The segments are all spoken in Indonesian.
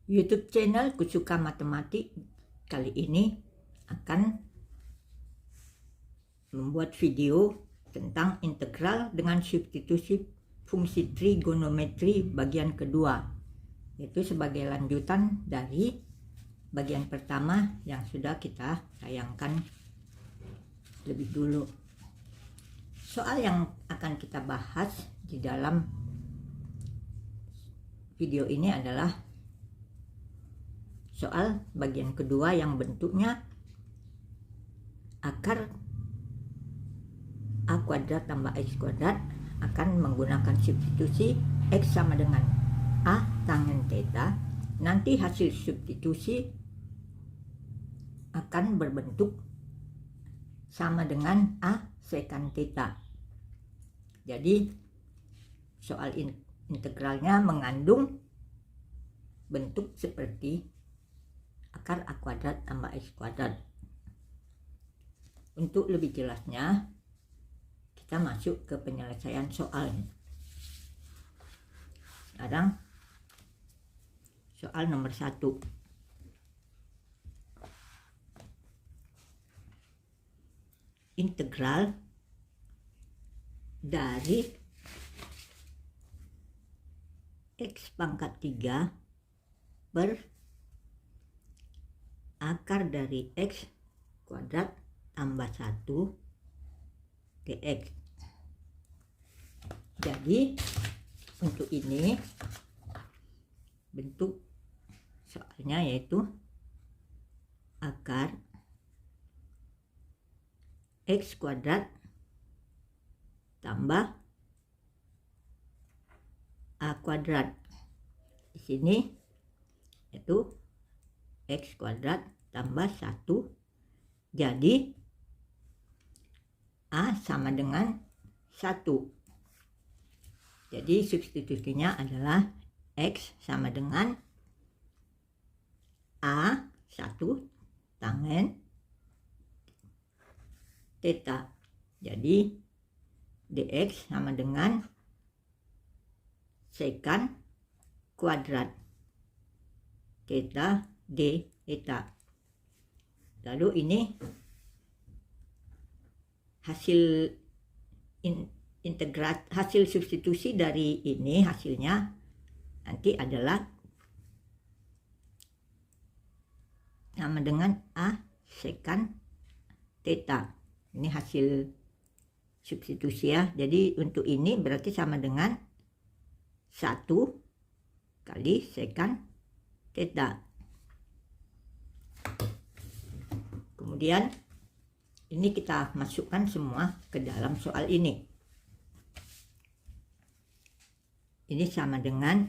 YouTube channel Kusuka Matematik kali ini akan membuat video tentang integral dengan substitusi fungsi trigonometri bagian kedua, yaitu sebagai lanjutan dari bagian pertama yang sudah kita tayangkan lebih dulu. Soal yang akan kita bahas di dalam video ini adalah soal bagian kedua yang bentuknya akar A kuadrat tambah X kuadrat akan menggunakan substitusi X sama dengan A tangen theta. Nanti hasil substitusi akan berbentuk sama dengan A secant theta. Jadi soal integralnya mengandung bentuk seperti akar A kuadrat tambah X kuadrat. Untuk lebih jelasnya, kita masuk ke penyelesaian soalnya. Sekarang soal nomor 1. Integral dari X pangkat 3 per akar dari X kuadrat tambah 1 dx. Jadi untuk ini bentuk soalnya yaitu akar X kuadrat tambah A kuadrat. Di sini yaitu X kuadrat tambah 1, jadi A sama dengan 1. Jadi substitusinya adalah X sama dengan A 1 tangen theta. Jadi dx sama dengan secant kuadrat theta d theta. Lalu ini hasil hasil substitusi dari ini, hasilnya nanti adalah sama dengan A secant theta. Ini hasil substitusi ya. Jadi untuk ini berarti sama dengan 1 kali secant theta. Kemudian ini kita masukkan semua ke dalam soal ini. Ini sama dengan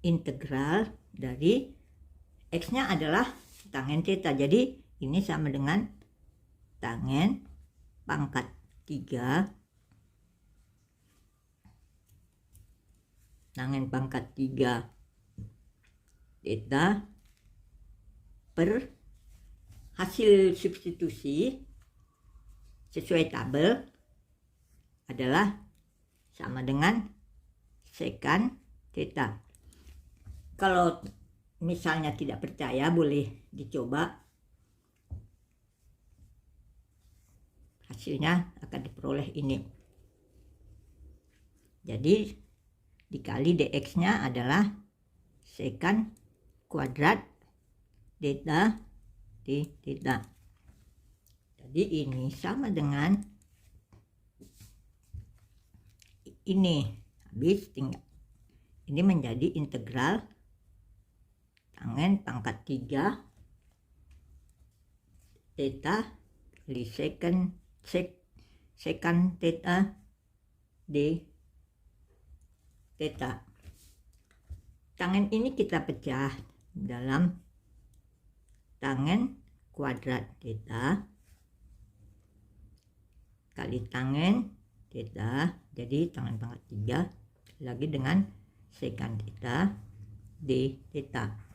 integral dari X-nya adalah tangen theta. Jadi ini sama dengan tangen pangkat 3 theta per hasil substitusi sesuai tabel adalah sama dengan secant theta. Kalau misalnya tidak percaya, boleh dicoba. Hasilnya akan diperoleh ini. Jadi dikali dx-nya adalah secant kuadrat theta d theta. Jadi ini sama dengan ini. Habis tinggal ini menjadi integral tangen pangkat 3 theta kali secant theta d theta. Tangen ini kita pecah dalam tangen kuadrat theta kali tangen theta, jadi tangen pangkat 3 lagi dengan secant theta d theta.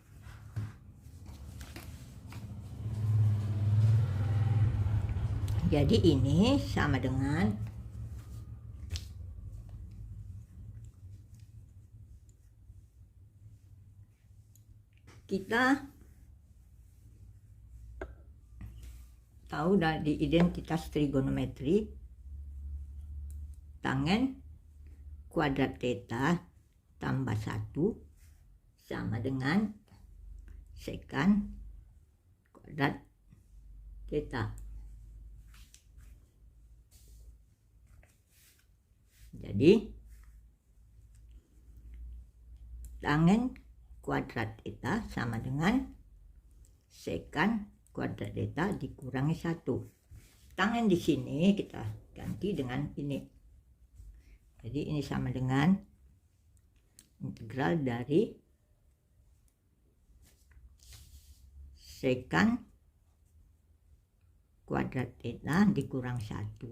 Jadi ini sama dengan kita tahu dari identitas trigonometri, tangen kuadrat theta tambah 1 sama dengan sekan kuadrat theta. Jadi tangen kuadrat theta sama dengan sekan kuadrat theta dikurangi 1. Tangen di sini kita ganti dengan ini. Jadi ini sama dengan integral dari sekan kuadrat theta dikurang 1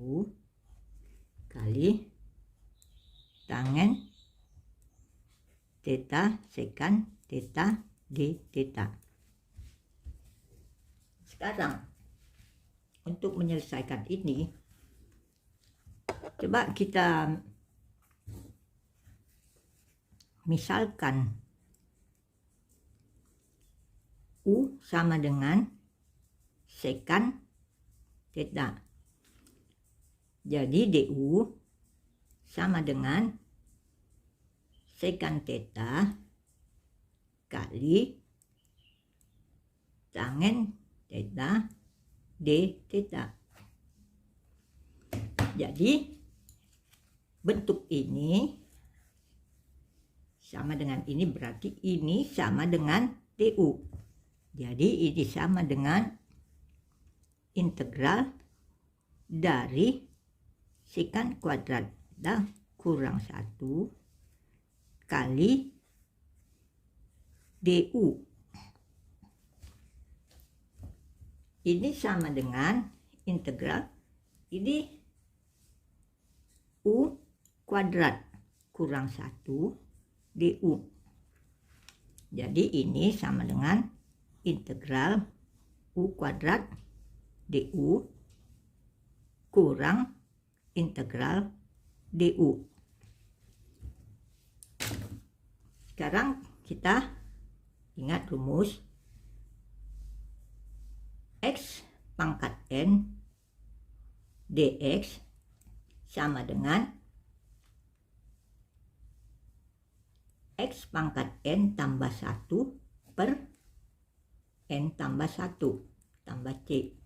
kali tangen theta sekan theta d theta. Sekarang untuk menyelesaikan ini, coba kita misalkan U sama dengan sekan theta. Jadi DU sama dengan sekan theta kali tangen theta d theta. Jadi bentuk ini sama dengan ini, berarti ini sama dengan DU. Jadi ini sama dengan integral dari sekan kuadrat theta kurang 1 kali DU. Ini sama dengan integral ini U kuadrat kurang 1 DU. Jadi ini sama dengan integral U kuadrat DU kurang integral DU. Sekarang kita ingat rumus X pangkat N dx sama dengan X pangkat N tambah 1 per N tambah 1 tambah C.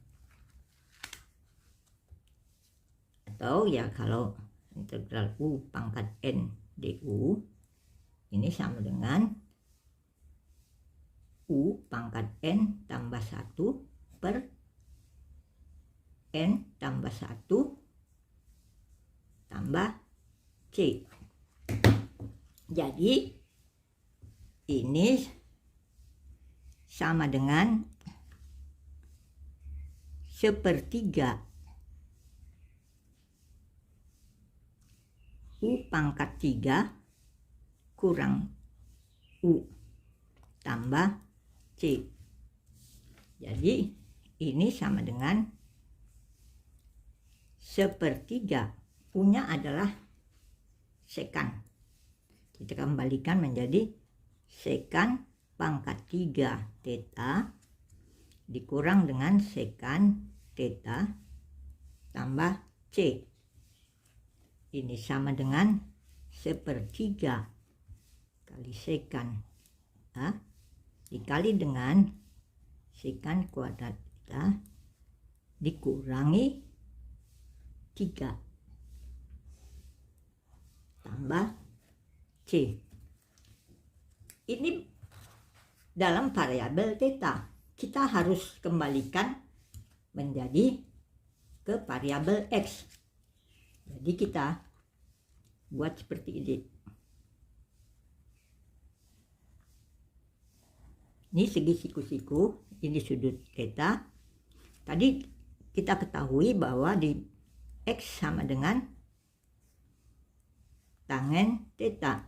Atau ya kalau integral U pangkat N du ini sama dengan U pangkat N tambah 1 per N tambah 1 tambah C. Jadi ini sama dengan sepertiga U pangkat 3 kurang U tambah C. Jadi ini sama dengan sepertiga. U-nya adalah sekan. Kita kembalikan menjadi sekan pangkat 3 theta dikurang dengan sekan theta tambah C. Ini sama dengan sepertiga kali sekan theta dikali dengan sekan kuadrat theta dikurangi 3 tambah C. Ini dalam variabel theta. Kita harus kembalikan menjadi ke variabel X. Jadi kita buat seperti ini. Ini segi siku-siku, ini sudut theta. Tadi kita ketahui bahwa di X sama dengan tangen theta.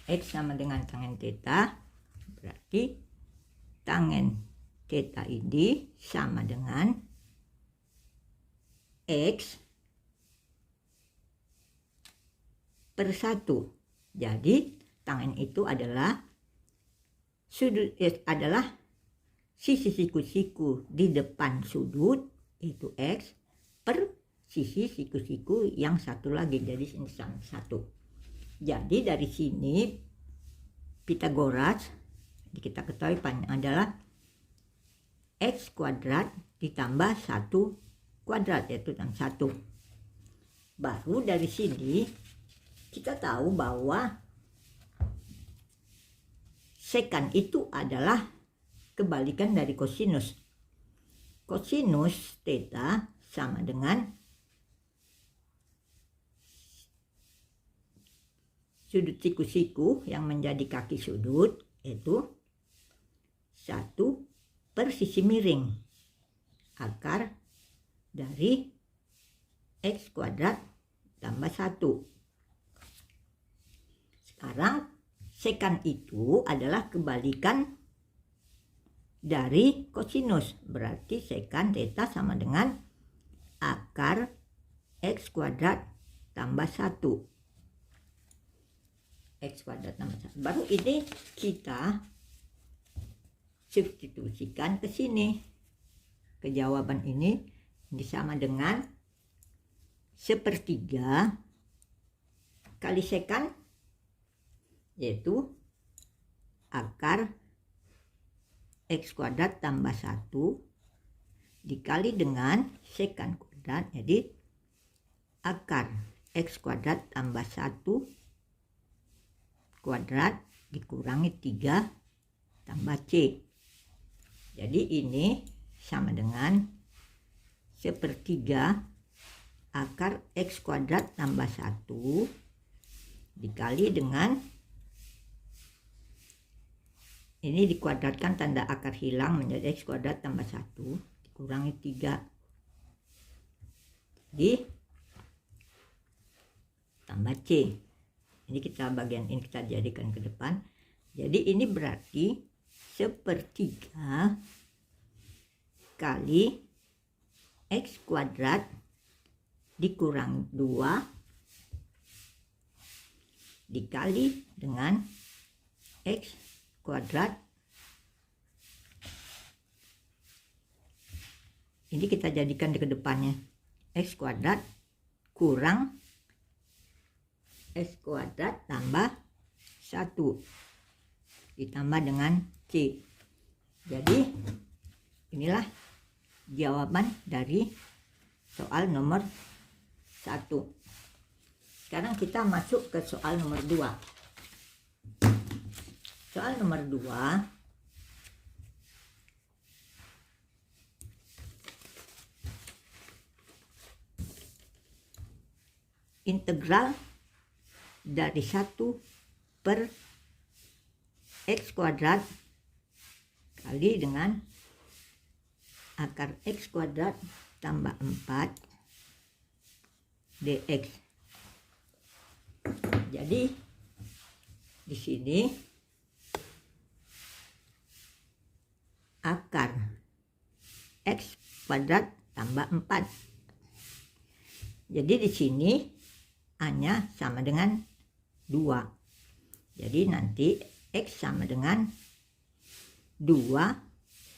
X sama dengan tangen theta, berarti tangen theta ini sama dengan X per 1. Jadi tangen itu adalah sudut adalah sisi siku-siku di depan sudut itu X per sisi siku-siku yang satu lagi, jadi ini sama satu. Jadi dari sini Pythagoras kita ketahui adalah X kuadrat ditambah 1 kuadrat, yaitu 1. Baru dari sini kita tahu bahwa sekan itu adalah kebalikan dari kosinus. Kosinus theta sama dengan sudut siku-siku yang menjadi kaki sudut, yaitu 1 per sisi miring akar dari X kuadrat tambah 1. Sekarang sekan itu adalah kebalikan dari kosinus, berarti sekan theta sama dengan akar X kuadrat tambah 1. X kuadrat tambah 1. Baru ini kita substitusikan ke sini, ke jawaban ini sama dengan 1/3 kali sekan, yaitu akar X kuadrat tambah 1 dikali dengan sekan kuadrat, jadi akar X kuadrat tambah 1 kuadrat dikurangi 3 tambah C. Jadi ini sama dengan 1/3 akar X kuadrat tambah 1 dikali dengan, ini dikuadratkan tanda akar hilang menjadi X kuadrat tambah 1 dikurangi 3 di tambah C. Ini kita bagian ini kita jadikan ke depan. Jadi ini berarti 1/3 kali X kuadrat dikurangi 2 dikali dengan X kuadrat. Ini kita jadikan di kedepannya X kuadrat kurang X kuadrat tambah 1 ditambah dengan C. Jadi inilah jawaban dari soal nomor 1. Sekarang kita masuk ke soal nomor 2. Soal nomor 2 integral dari 1 per X kuadrat kali dengan akar X kuadrat tambah 4 dx. Jadi di sini akar X kuadrat tambah 4. Jadi di sini A-nya sama dengan 2. Jadi nanti X sama dengan 2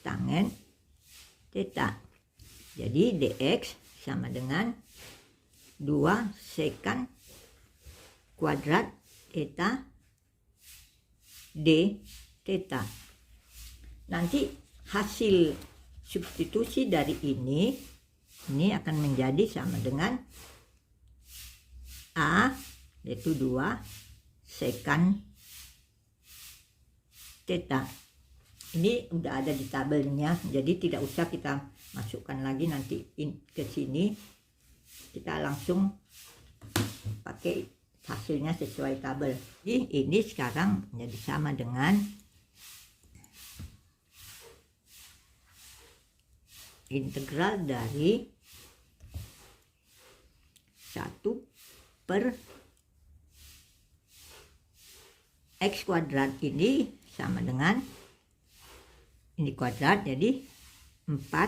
tangen theta. Jadi dx sama dengan 2 sekan kuadrat theta d theta. Nanti hasil substitusi dari ini akan menjadi sama dengan A, yaitu 2 sekan theta. Ini udah ada di tabelnya, jadi tidak usah kita masukkan lagi nanti ke sini. Kita langsung pakai hasilnya sesuai tabel. Jadi ini sekarang menjadi sama dengan integral dari 1 per X kuadrat ini sama dengan ini kuadrat, jadi 4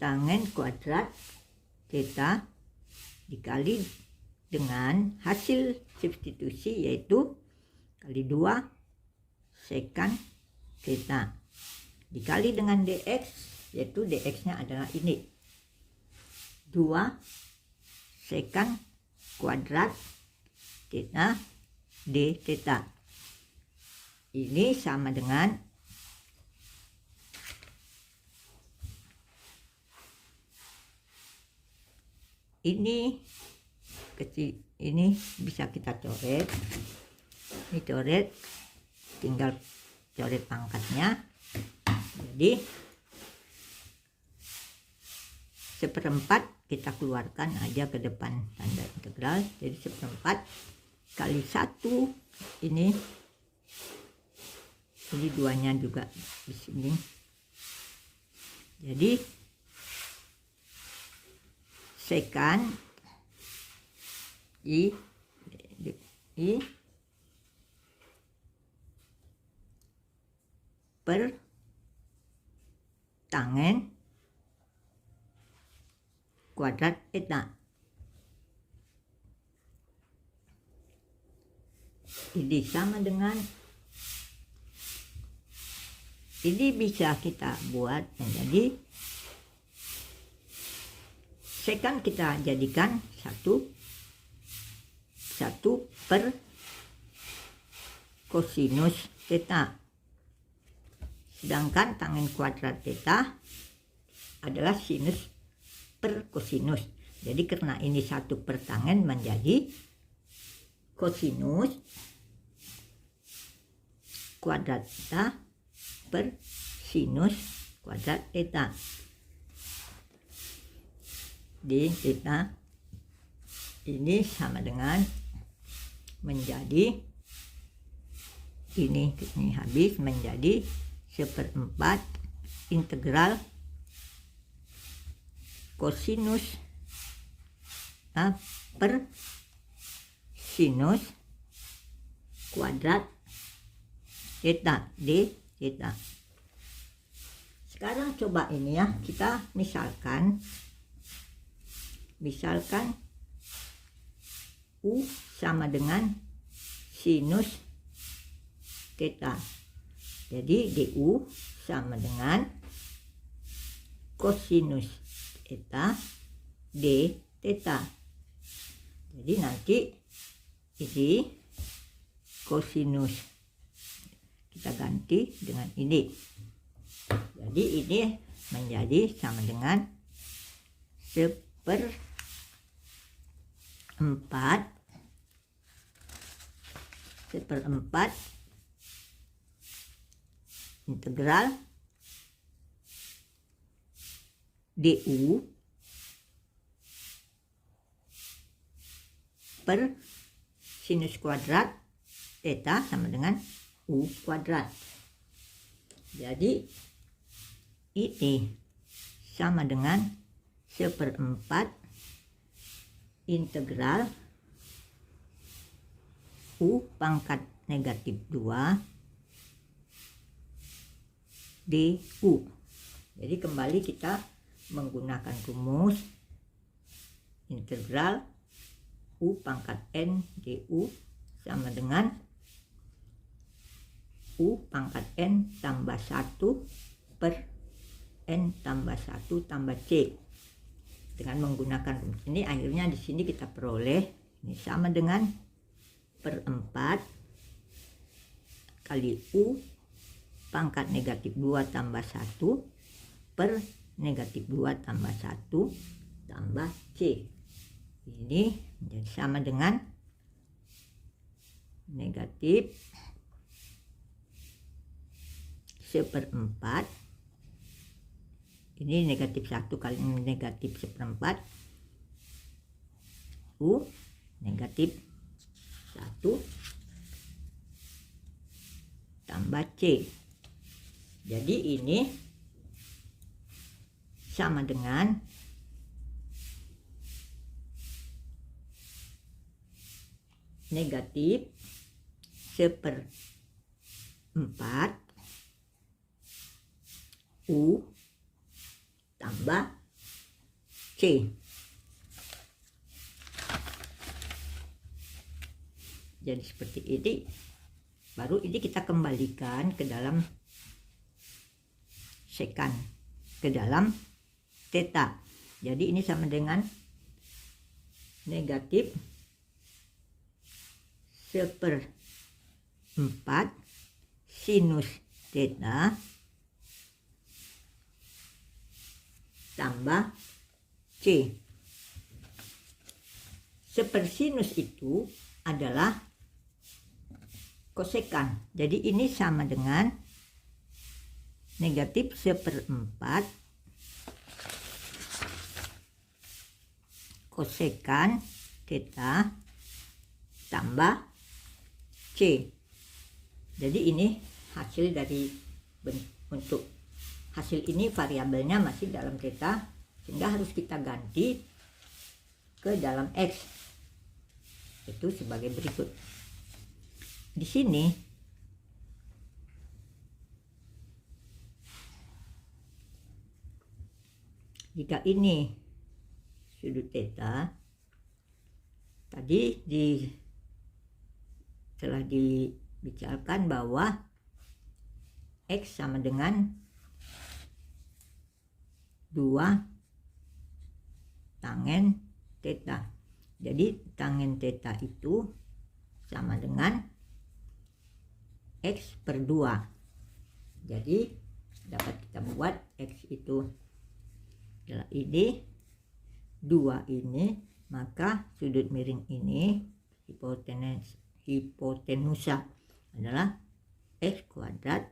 tangen kuadrat theta dikali dengan hasil substitusi yaitu kali 2 sekant theta dikali dengan dx, yaitu dx-nya adalah ini 2 sekant kuadrat theta d theta. Ini sama dengan ini kecil, ini bisa kita coret. Ini coret, tinggal coret pangkatnya. Jadi 1/4 kita keluarkan aja ke depan tanda integral. Jadi 1/4 kali 1 ini duanya juga di sini. Jadi sekant I per tangen kuadrat theta. Ini sama dengan ini bisa kita buat menjadi sekant, kita jadikan 1 per kosinus theta. Sedangkan tangen kuadrat theta adalah sinus per kosinus. Jadi karena ini 1 per tangen menjadi kosinus kuadrat theta per sinus kuadrat theta. Di theta ini sama dengan menjadi ini habis menjadi 1/4 integral kosinus per sinus kuadrat theta d theta. Sekarang coba ini ya, kita misalkan U sama dengan sinus theta. Jadi DU sama dengan kosinus theta d theta. Jadi nanti ini kosinus kita ganti dengan ini. Jadi ini menjadi sama dengan 1/4 integral DU per sinus kuadrat theta sama dengan U kuadrat. Jadi ini sama dengan 1/4 integral U pangkat negatif 2 DU. Jadi kembali kita menggunakan rumus integral U pangkat N DU sama dengan U pangkat N tambah 1 per N tambah 1 tambah C. Dengan menggunakan rumus ini akhirnya di sini kita peroleh ini sama dengan 1/4 kali U pangkat negatif 2 tambah 1 per negatif 2 tambah 1 tambah C. Ini menjadi sama dengan negatif 1/4. Ini negatif 1 kali negatif 1/4 U negatif 1 tambah C. Jadi ini sama dengan negatif 1/4 U tambah C. jadi seperti ini. Baru ini kita kembalikan ke dalam sekan, ke dalam theta. Jadi ini sama dengan negatif 1/4 sinus theta tambah C. Sepersinus itu adalah kosekan. Jadi ini sama dengan negatif 1/4 kosekan theta tambah C. Jadi ini hasil dari untuk hasil ini variabelnya masih dalam theta, sehingga harus kita ganti ke dalam X. Itu sebagai berikut. Di sini jika ini sudut theta, tadi telah dibicarakan bahwa X sama dengan 2 tangen theta. Jadi tangen theta itu sama dengan X per 2. Jadi dapat kita buat X itu adalah ini 2 ini, maka sudut miring ini hipotenusa adalah X kuadrat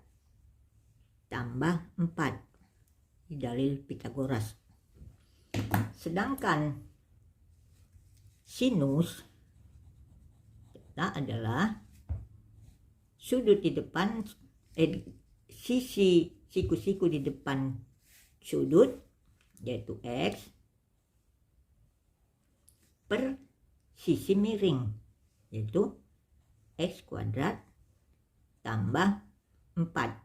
tambah 4 di dalil Pitagoras. Sedangkan sinus theta adalah sudut di depan sisi siku-siku di depan sudut, yaitu X, per sisi miring, yaitu X kuadrat tambah 4.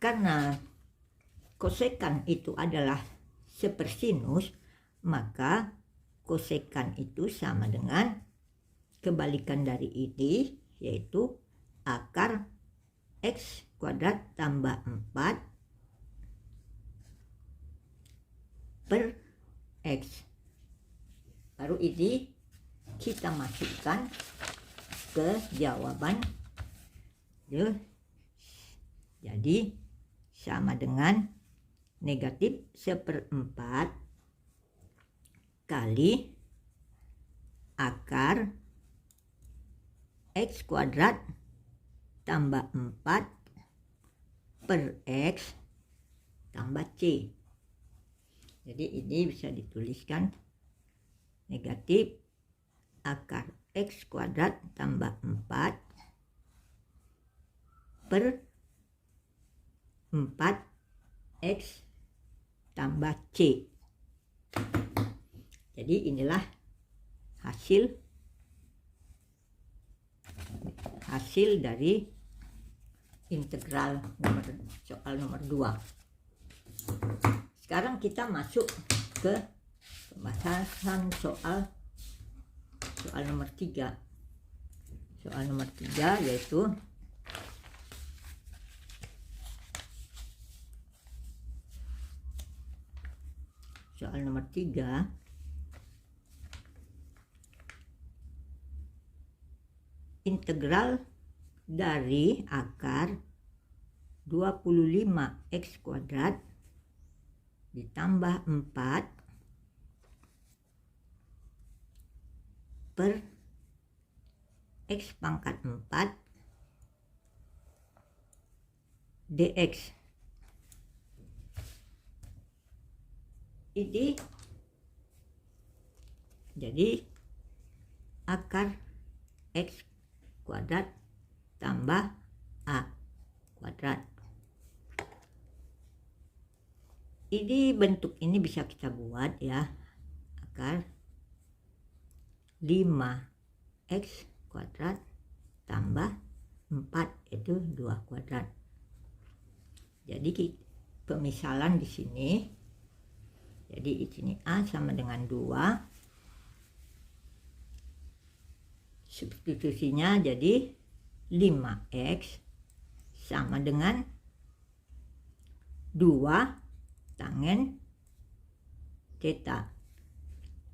Karena kosekan itu adalah sepersinus, maka kosekan itu sama dengan kebalikan dari ini, yaitu akar X kuadrat tambah 4 per X. Baru ini kita masukkan ke jawaban. Jadi sama dengan negatif 1/4 kali akar X kuadrat tambah 4 per X tambah C. Jadi ini bisa dituliskan negatif akar X kuadrat tambah 4 per 4X tambah C. Jadi inilah hasil dari integral soal nomor 2. Sekarang kita masuk ke pembahasan soal nomor 3. Soal nomor 3 yaitu soal nomor 3 integral dari akar 25X kuadrat ditambah 4 per X pangkat 4 dx. Ini jadi akar X kuadrat tambah A kuadrat. Ini bentuk ini bisa kita buat ya, akar 5X kuadrat tambah 4 itu 2 kuadrat. Jadi pemisalan di sini, jadi di sini A sama dengan 2, Substitusinya jadi 5x sama dengan 2 tangen theta.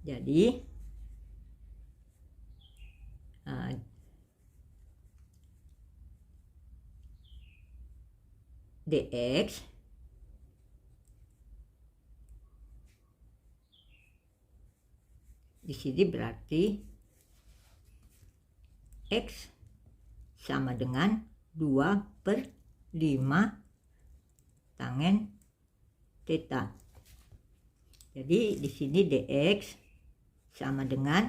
Jadi dx di sini berarti x sama dengan 2/5 tangen theta. Jadi di sini dx sama dengan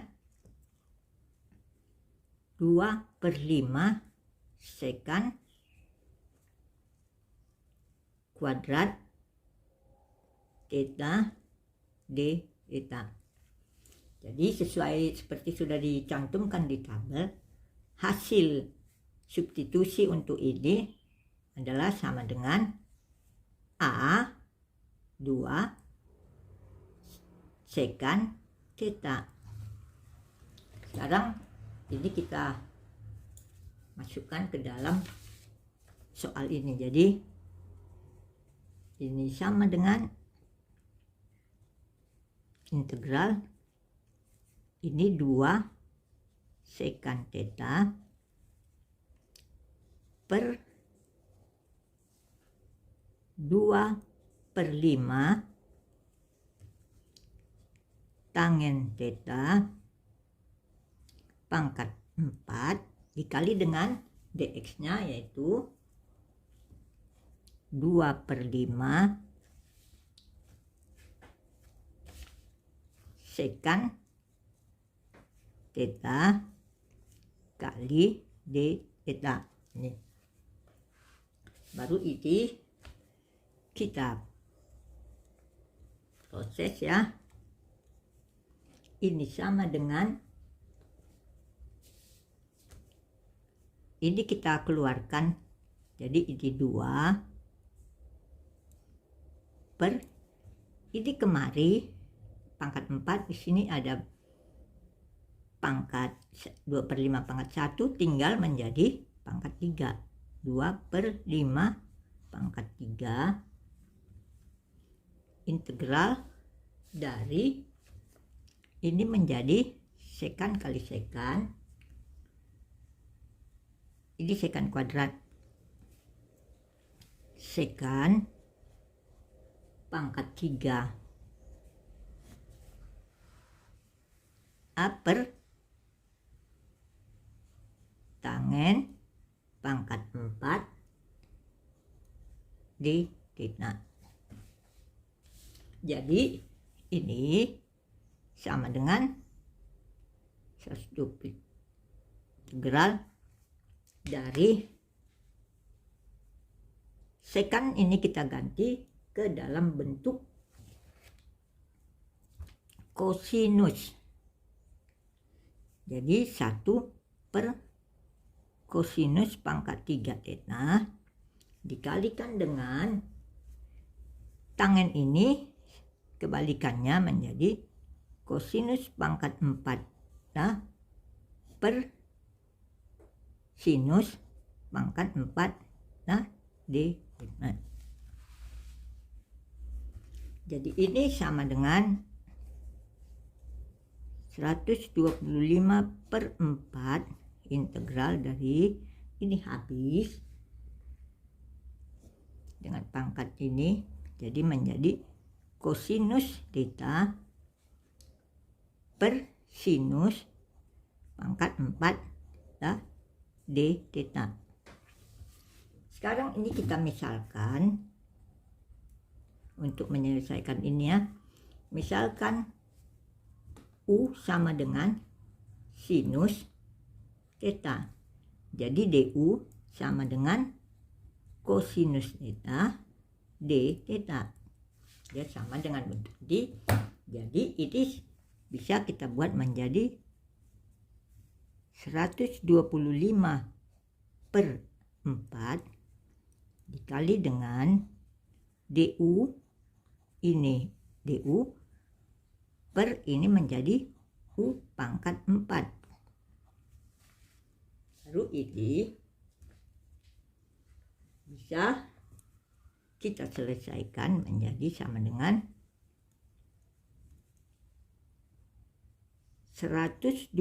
2/5 sekan kuadrat theta d theta. Jadi sesuai seperti sudah dicantumkan di tabel, hasil substitusi untuk ini adalah sama dengan A 2 sekan theta. Sekarang ini kita masukkan ke dalam soal ini. Jadi ini sama dengan integral ini 2 sekan theta per 2/5 tangen theta pangkat 4 dikali dengan dx-nya yaitu 2/5 sekan theta kali d theta. Ini baru ini kita proses ya. Ini sama dengan ini kita keluarkan, jadi ini 2 per ini kemari pangkat 4, di sini ada pangkat 2/5 pangkat 1 tinggal menjadi pangkat 3. 2/5 pangkat 3 integral dari ini menjadi sekan kali sekan, ini sekan kuadrat sekan pangkat 3 A per tangen pangkat 4 d theta. Jadi ini sama dengan 120 integral dari sekan ini kita ganti ke dalam bentuk kosinus. Jadi 1 per kosinus pangkat 3 theta dikalikan dengan tangen ini kebalikannya menjadi kosinus pangkat 4 nah, per sinus pangkat 4 nah d theta. Jadi ini sama dengan 125/4 integral dari ini habis dengan pangkat ini, jadi menjadi kosinus theta per sinus pangkat 4 nah, d theta. Sekarang ini kita misalkan untuk menyelesaikan ini ya, misalkan U sama dengan sinus theta, jadi du sama dengan kosinus theta d theta, dia sama dengan bentuk D. Jadi ini bisa kita buat menjadi 125/4 dikali dengan du, ini du per ini menjadi u pangkat 4 Baru ini bisa kita selesaikan menjadi sama dengan 125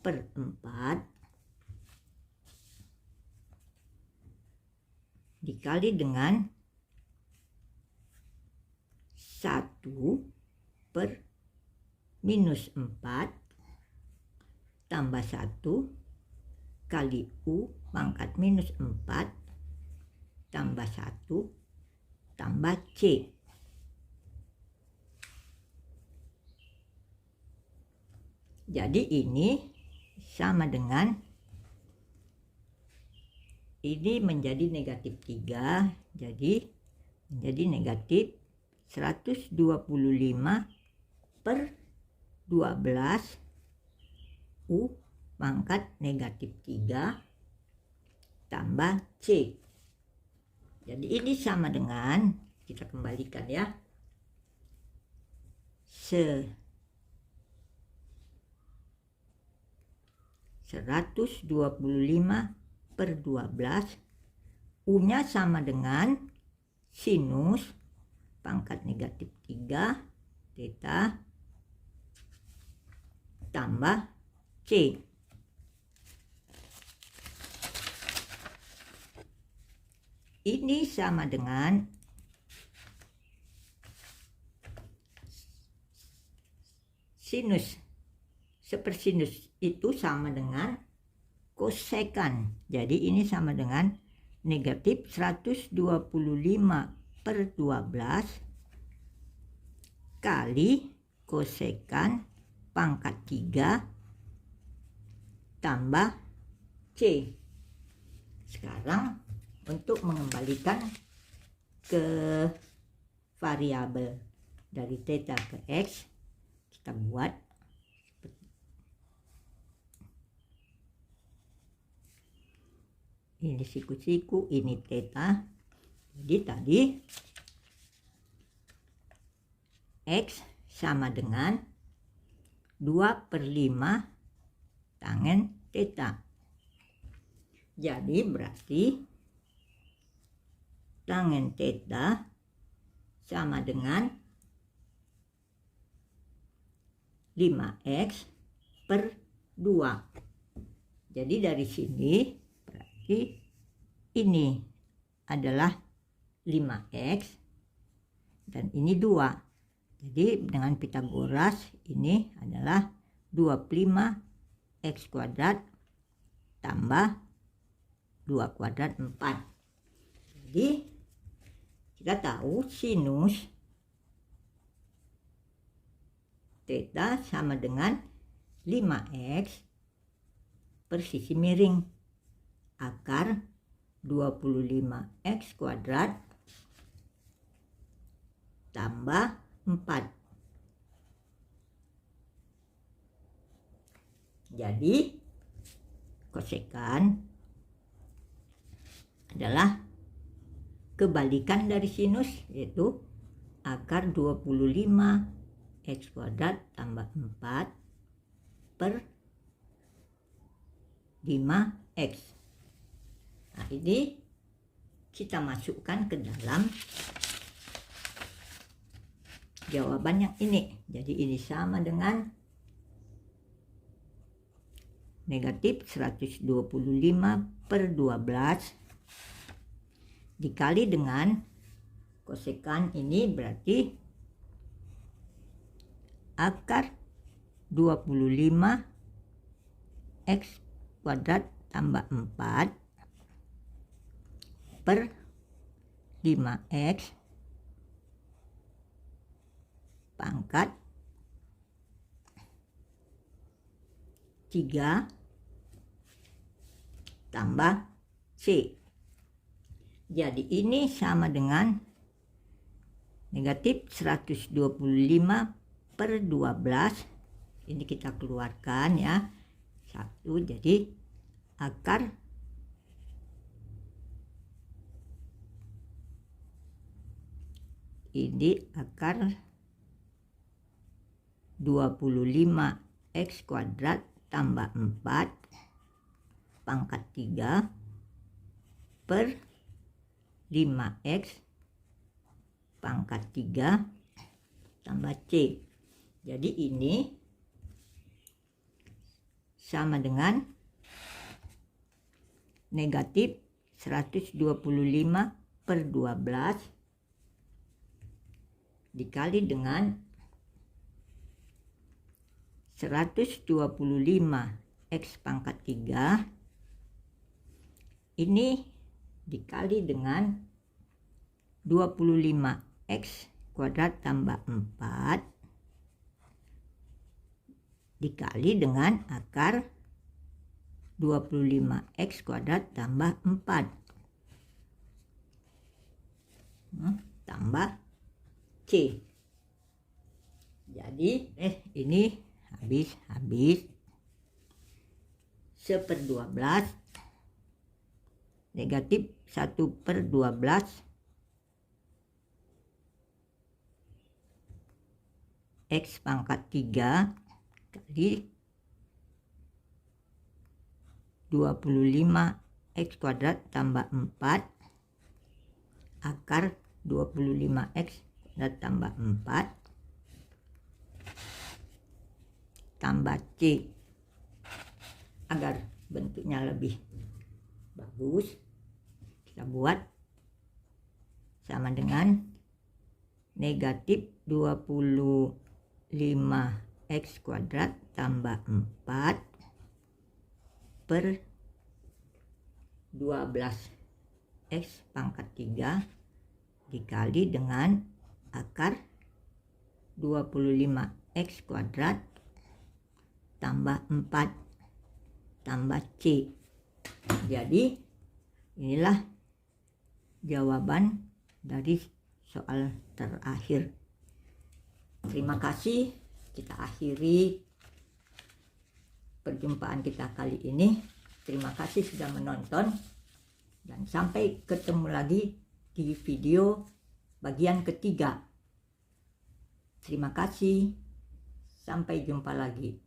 per 4 dikali dengan 1 per minus 4 tambah 1 kali U pangkat minus 4 tambah 1 tambah C. Jadi ini sama dengan, ini menjadi negatif 3, jadi menjadi negatif 125 per 12 U pangkat negatif 3 tambah C. Jadi ini sama dengan, kita kembalikan ya, 125 per 12, U-nya sama dengan sinus pangkat negatif 3 theta tambah C. Ini sama dengan sinus sepersinus itu sama dengan kosekan. Jadi ini sama dengan negatif 125 per 12 kali kosekan pangkat 3 tambah C. Sekarang untuk mengembalikan ke variabel dari theta ke X, kita buat ini siku-siku, ini theta. Jadi tadi X sama dengan 2/5 tangen theta. Jadi berarti tangen theta sama dengan 5X per 2. Jadi dari sini berarti ini adalah 5X dan ini 2. Jadi dengan Pitagoras ini adalah 25X kuadrat tambah 2 kuadrat 4. Jadi kita tahu sinus theta sama dengan 5X per sisi miring akar 25X kuadrat tambah 4. Jadi kosekan adalah kebalikan dari sinus, yaitu akar 25X kuadrat tambah 4 per 5X. Nah ini kita masukkan ke dalam jawaban yang ini. Jadi ini sama dengan negatif 125 per 12 dikali dengan kosekan ini berarti akar 25X kuadrat tambah 4 per 5X pangkat 3 tambah C. Jadi ini sama dengan negatif 125 per 12. Ini kita keluarkan ya. 1, jadi akar ini akar 25X kuadrat tambah 4 pangkat 3 per 5x pangkat 3 tambah C. Jadi ini sama dengan negatif 125 per 12 dikali dengan 125 X pangkat 3 ini dikali dengan 25 X kuadrat tambah 4 dikali dengan akar 25 X kuadrat tambah 4 tambah C. Jadi ini habis 1/12 negatif 1/12 X pangkat 3 kali 25 X kuadrat tambah 4 akar 25 X kuadrat tambah 4 tambah C. Agar bentuknya lebih bagus, kita buat sama dengan negatif 25 X kuadrat tambah 4 per 12 X pangkat 3 dikali dengan akar 25 X kuadrat tambah 4 tambah C. Jadi inilah jawaban dari soal terakhir. Terima kasih, kita akhiri perjumpaan kita kali ini. Terima kasih sudah menonton dan sampai ketemu lagi di video bagian ketiga. Terima kasih, sampai jumpa lagi.